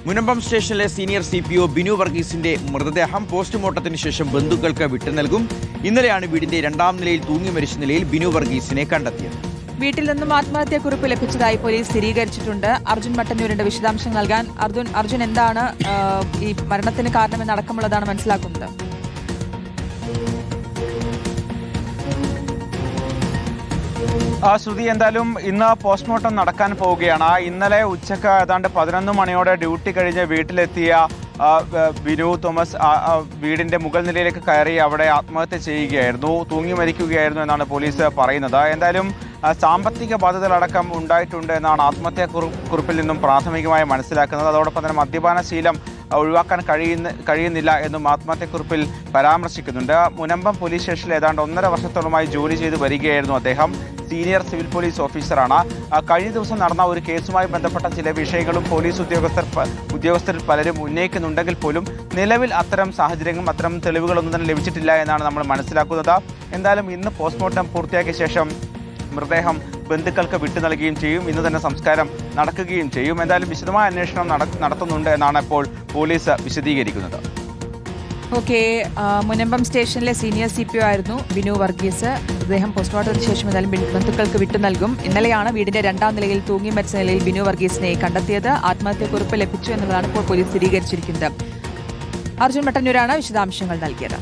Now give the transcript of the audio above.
മുനമ്പം സ്റ്റേഷനിലെ senior CPO Binu വർഗീസിന്റെ മൃതദേഹം പോസ്റ്റ്മോർട്ടത്തിന് ശേഷം ബന്ധുക്കൾക്ക് വിട്ടു നൽകും. ഇന്നലെയാണ് വീടിന്റെ 2ാം നിലയിൽ തൂങ്ങി മരിച്ച നിലയിൽ ബിനു വർഗീസിനെ കണ്ടെത്തിയത്. വീട്ടിൽ നിന്നും ആത്മഹത്യാക്കുറിപ്പ് ലഭിച്ചതായി പോലീസ് സ്ഥിരീകരിച്ചിട്ടുണ്ട്. അർജുൻ മട്ടന്നൂരിന്റെ വിശദാംശങ്ങൾ നൽകാൻ. അർജുൻ, എന്താണ് ഈ മരണത്തിന് കാരണമെന്ന് അടക്കമുള്ളതാണ് മനസ്സിലാക്കുന്നത്? ശ്രുതി, എന്തായാലും ഇന്ന് പോസ്റ്റ്മോർട്ടം നടക്കാൻ പോവുകയാണ്. ഇന്നലെ ഉച്ചക്ക് ഏതാണ്ട് 11 മണിയോടെ ഡ്യൂട്ടി കഴിഞ്ഞ് വീട്ടിലെത്തിയ ബിനു തോമസ് വീടിന്റെ മുകൾ നിലയിലേക്ക് കയറി അവിടെ ആത്മഹത്യ ചെയ്യുകയായിരുന്നു, തൂങ്ങി മരിക്കുകയായിരുന്നു എന്നാണ് പോലീസ് പറയുന്നത്. എന്തായാലും സാമ്പത്തിക ബാധ്യതകളടക്കം ഉണ്ടായിട്ടുണ്ട് എന്നാണ് ആത്മഹത്യാക്കുറിപ്പിൽ നിന്നും പ്രാഥമികമായി മനസ്സിലാക്കുന്നത്. അതോടൊപ്പം തന്നെ മദ്യപാന ശീലം ഒഴിവാക്കാൻ കഴിയുന്നില്ല എന്നും ആത്മഹത്യാക്കുറിപ്പിൽ പരാമർശിക്കുന്നുണ്ട്. മുനമ്പം പോലീസ് സ്റ്റേഷനിൽ ഏതാണ്ട് 1.5 വർഷത്തോളമായി ജോലി ചെയ്ത് വരികയായിരുന്നു അദ്ദേഹം. സീനിയർ സിവിൽ പോലീസ് ഓഫീസറാണ്. കഴിഞ്ഞ ദിവസം നടന്ന ഒരു കേസുമായി ബന്ധപ്പെട്ട ചില വിഷയങ്ങളും പോലീസ് ഉദ്യോഗസ്ഥരിൽ പലരും ഉന്നയിക്കുന്നുണ്ടെങ്കിൽ പോലും നിലവിൽ അത്തരം സാഹചര്യങ്ങളും അത്തരം തെളിവുകളൊന്നും തന്നെ ലഭിച്ചിട്ടില്ല എന്നാണ് നമ്മൾ മനസ്സിലാക്കുന്നത്. എന്തായാലും ഇന്ന് പോസ്റ്റ്മോർട്ടം പൂർത്തിയാക്കിയ ശേഷം മൃതദേഹം ബന്ധുക്കൾക്ക് വിട്ടു നൽകുകയും ചെയ്യും. ഇന്ന് തന്നെ സംസ്കാരം നടക്കുകയും ചെയ്യും. എന്തായാലും വിശദമായ അന്വേഷണം നടത്തുന്നുണ്ട് എന്നാണ് ഇപ്പോൾ പോലീസ് വിശദീകരിക്കുന്നത്. ഓക്കെ, മുനമ്പം സ്റ്റേഷനിലെ സീനിയർ CPO ആയിരുന്നു ബിനു വർഗീസ്. അദ്ദേഹം പോസ്റ്റ്മോർട്ടത്തിന് ശേഷം എന്തായാലും ബന്ധുക്കൾക്ക് വിട്ടു നൽകും. ഇന്നലെയാണ് വീടിന്റെ 2ാം നിലയിൽ തൂങ്ങി മരിച്ച നിലയിൽ ബിനു വർഗീസിനെ കണ്ടെത്തിയത്. ആത്മഹത്യാക്കുറിപ്പ് ലഭിച്ചു എന്നുള്ളതാണ് ഇപ്പോൾ പോലീസ് സ്ഥിരീകരിച്ചിരിക്കുന്നത്. അർജുൻ മട്ടന്നൂരാണ് വിശദാംശങ്ങൾ നൽകിയത്.